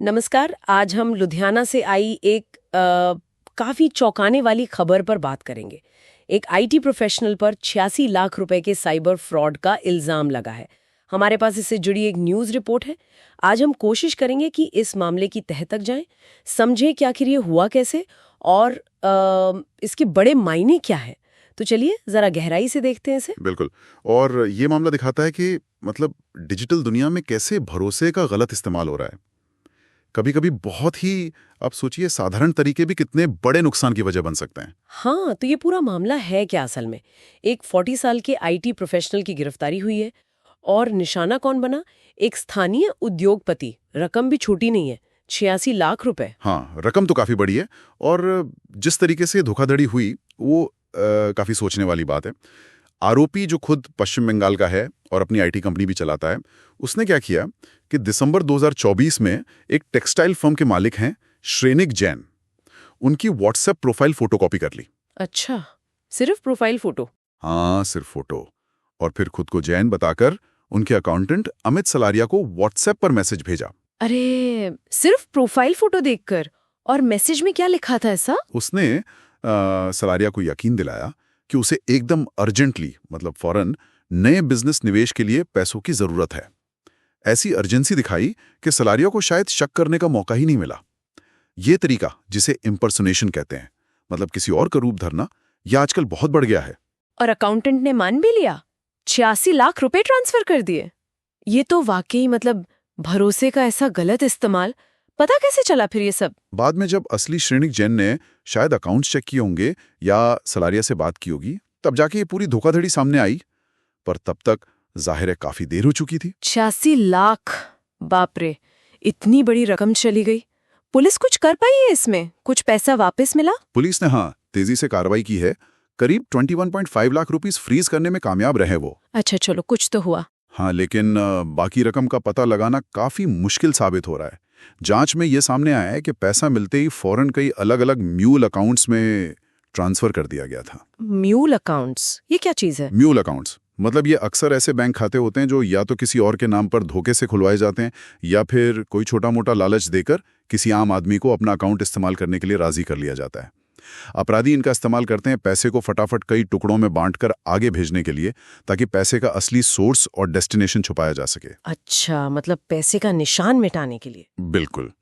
नमस्कार। आज हम लुधियाना से आई एक काफी चौंकाने वाली खबर पर बात करेंगे। एक आईटी प्रोफेशनल पर 86 लाख रुपए के साइबर फ्रॉड का इल्जाम लगा है। हमारे पास इससे जुड़ी एक न्यूज़ रिपोर्ट है। आज हम कोशिश करेंगे कि इस मामले की तह तक जाएं, समझें कि आखिर ये हुआ कैसे और इसके बड़े मायने क्या है। तो चलिए जरा गहराई से देखते हैं इसे। बिल्कुल। और ये मामला दिखाता है कि मतलब डिजिटल दुनिया में कैसे भरोसे का गलत इस्तेमाल हो रहा है। कभी कभी बहुत ही, आप सोचिए, साधारण तरीके भी कितने बड़े नुकसान की वजह बन सकते हैं। हाँ, तो ये पूरा मामला है क्या असल में? एक 40 साल के आईटी प्रोफेशनल की गिरफ्तारी हुई है और निशाना कौन बना? एक स्थानीय उद्योगपति। रकम भी छोटी नहीं है, 86 लाख रुपए। हाँ, रकम तो काफी बड़ी है। और जिस तरीके से धोखाधड़ी हुई वो काफी सोचने वाली बात है। आरोपी जो खुद पश्चिम बंगाल का है और अपनी आईटी कंपनी भी चलाता है, उसने क्या किया कि दिसंबर 2024 में एक टेक्सटाइल फर्म के मालिक हैं श्रेनिक जैन, उनकी व्हाट्सएप प्रोफाइल फोटोकॉपी कर ली। अच्छा, सिर्फ प्रोफाइल फोटो? हाँ, सिर्फ फोटो। और फिर खुद को जैन बताकर उनके अकाउंटेंट अमित सलारिया को व्हाट्सएप पर मैसेज भेजा। अरे, सिर्फ प्रोफाइल फोटो देखकर? और मैसेज में क्या लिखा था ऐसा? उसने सलारिया को यकीन दिलाया कि उसे एकदम अर्जेंटली, मतलब फौरन, नए बिजनेस निवेश के लिए पैसों की जरूरत है। ऐसी अर्जेंसी दिखाई कि सलारिया को शायद शक करने का मौका ही नहीं मिला। ये तरीका, जिसे इम्पर्सोनेशन कहते हैं, मतलब किसी और का रूप धरना, यह आजकल बहुत बढ़ गया है। और अकाउंटेंट ने मान भी लिया? 86 लाख रुपए ट्रांसफर कर दिए? ये तो वाकई मतलब भरोसे का ऐसा गलत इस्तेमाल। पता कैसे चला फिर ये सब? बाद में जब असली श्रेणिक जैन ने शायद अकाउंट्स चेक किए होंगे या सलारिया से बात की होगी, तब जाके ये पूरी धोखाधड़ी सामने आई। पर तब तक जाहिर है काफी देर हो चुकी थी। 86 लाख, बाप रे, इतनी बड़ी रकम चली गई। पुलिस कुछ कर पाई है इसमें? कुछ पैसा वापस मिला? पुलिस ने हाँ, तेजी से कार्रवाई की है। करीब 21.5 लाख रुपीस फ्रीज करने में कामयाब रहे वो। अच्छा, चलो कुछ तो हुआ। हाँ, लेकिन बाकी रकम का पता लगाना काफी मुश्किल साबित हो रहा है। जांच में यह सामने आया है कि पैसा मिलते ही फौरन कई अलग अलग म्यूल अकाउंट्स में ट्रांसफर कर दिया गया था। म्यूल अकाउंट्स, ये क्या चीज है? म्यूल अकाउंट्स मतलब ये अक्सर ऐसे बैंक खाते होते हैं जो या तो किसी और के नाम पर धोखे से खुलवाए जाते हैं या फिर कोई छोटा मोटा लालच देकर किसी आम आदमी को अपना अकाउंट इस्तेमाल करने के लिए राजी कर लिया जाता है। अपराधी इनका इस्तेमाल करते हैं पैसे को फटाफट कई टुकड़ों में बांटकर आगे भेजने के लिए, ताकि पैसे का असली सोर्स और डेस्टिनेशन छुपाया जा सके। अच्छा, मतलब पैसे का निशान मिटाने के लिए? बिल्कुल।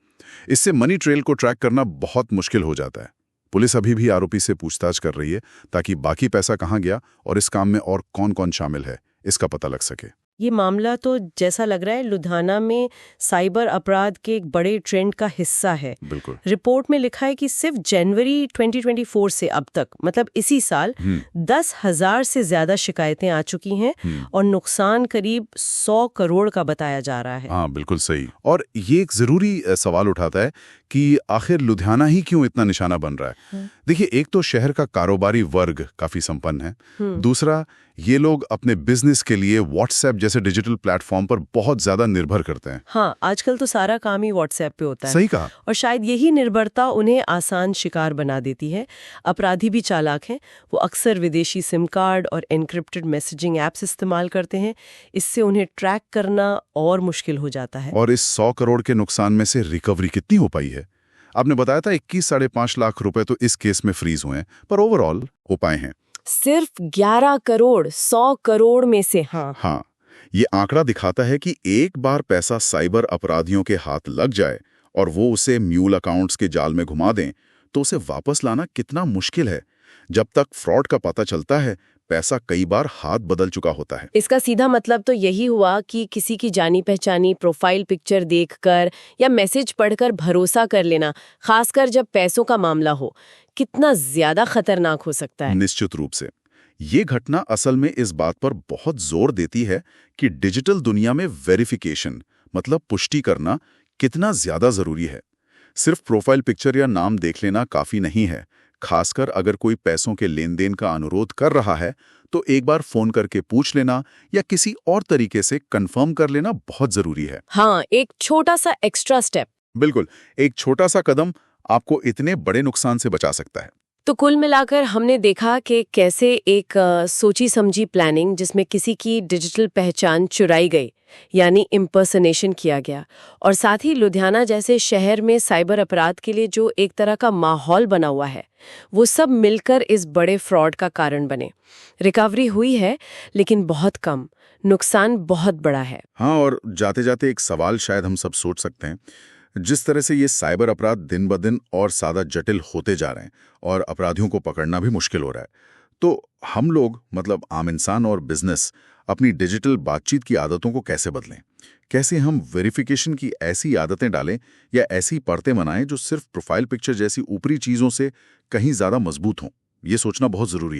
इससे मनी ट्रेल को ट्रैक करना बहुत मुश्किल हो जाता है। पुलिस अभी भी आरोपी से पूछताछ कर रही है ताकि बाकी पैसा कहाँ गया और इस काम में और कौन-कौन शामिल है, इसका पता लग सके। ये मामला तो जैसा लग रहा है लुधियाना में साइबर अपराध के एक बड़े ट्रेंड का हिस्सा है। बिल्कुल। रिपोर्ट में लिखा है कि सिर्फ जनवरी 2024 से अब तक, मतलब इसी साल, 10,000 से ज्यादा शिकायतें आ चुकी हैं और नुकसान करीब 100 करोड़ का बताया जा रहा है। हाँ, बिल्कुल सही। और ये एक जरूरी सवाल उठाता है कि आखिर लुधियाना ही क्यों इतना निशाना बन रहा है। देखिए, एक तो शहर का कारोबारी वर्ग काफी संपन्न है। दूसरा, ये लोग अपने बिजनेस के लिए व्हाट्सएप जैसे डिजिटल प्लेटफॉर्म पर बहुत ज्यादा निर्भर करते हैं। हाँ, आजकल तो सारा काम ही व्हाट्सएप पे होता है। सही कहा। और शायद यही निर्भरता उन्हें आसान शिकार बना देती है। अपराधी भी चालाक हैं। वो अक्सर विदेशी सिम कार्ड और एन्क्रिप्टेड मैसेजिंग ऐप्स इस्तेमाल करते हैं। इससे उन्हें ट्रैक करना और मुश्किल हो जाता है। और इस 100 करोड़ के नुकसान में से रिकवरी कितनी हो पाई है? आपने बताया था 21-5.5 लाख रुपए तो इस केस में फ्रीज हुए हैं, पर ओवरऑल हो पाए हैं सिर्फ 11 करोड़ 100 करोड़ में से। हाँ, ये आंकड़ा दिखाता है कि एक बार पैसा साइबर अपराधियों के हाथ लग जाए और वो उसे म्यूल अकाउंट्स के जाल में घुमा दें, तो उसे वापस लाना कितना मुश्किल है। जब तक फ्रॉड का पता चलता है, पैसा कई बार हाथ बदल चुका होता है। इसका सीधा मतलब तो यही हुआ कि किसी की जानी पहचानी प्रोफाइल पिक्चर देखकर या मैसेज पढ़कर भरोसा कर लेना, खासकर जब पैसों का मामला हो, कितना ज्यादा खतरनाक हो सकता है। निश्चित रूप से। ये घटना असल में इस बात पर बहुत जोर देती है कि डिजिटल दुनिया में वेरिफिकेशन, मतलब पुष्टि करना, कितना ज्यादा जरूरी है। सिर्फ प्रोफाइल पिक्चर या नाम देख लेना काफी नहीं है। खासकर अगर कोई पैसों के लेन देन का अनुरोध कर रहा है, तो एक बार फोन करके पूछ लेना या किसी और तरीके से कंफर्म कर लेना बहुत जरूरी है। हाँ, एक छोटा सा एक्स्ट्रा स्टेप। बिल्कुल, एक छोटा सा कदम आपको इतने बड़े नुकसान से बचा सकता है। तो कुल मिलाकर हमने देखा कि कैसे एक सोची समझी प्लानिंग जिसमें किसी की डिजिटल पहचान चुराई गई, यानी इम्पर्सनेशन किया गया, और साथ ही लुधियाना जैसे शहर में साइबर अपराध के लिए जो एक तरह का माहौल बना हुआ है, वो सब मिलकर इस बड़े फ्रॉड का कारण बने। रिकवरी हुई है, लेकिन बहुत कम, नुकसान बहुत बड़ा है। हाँ, और जाते जाते एक सवाल शायद हम सब सोच सकते हैं, जिस तरह से ये साइबर अपराध दिन ब दिन और ज्यादा जटिल होते जा रहे हैं और अपराधियों को पकड़ना भी मुश्किल हो रहा है, तो हम लोग मतलब आम इंसान और बिजनेस अपनी डिजिटल बातचीत की आदतों को कैसे बदलें? कैसे हम वेरिफिकेशन की ऐसी आदतें डालें या ऐसी परतें बनाएं जो सिर्फ प्रोफाइल पिक्चर जैसी ऊपरी चीजों से कहीं ज्यादा मजबूत हों? ये सोचना बहुत जरूरी है।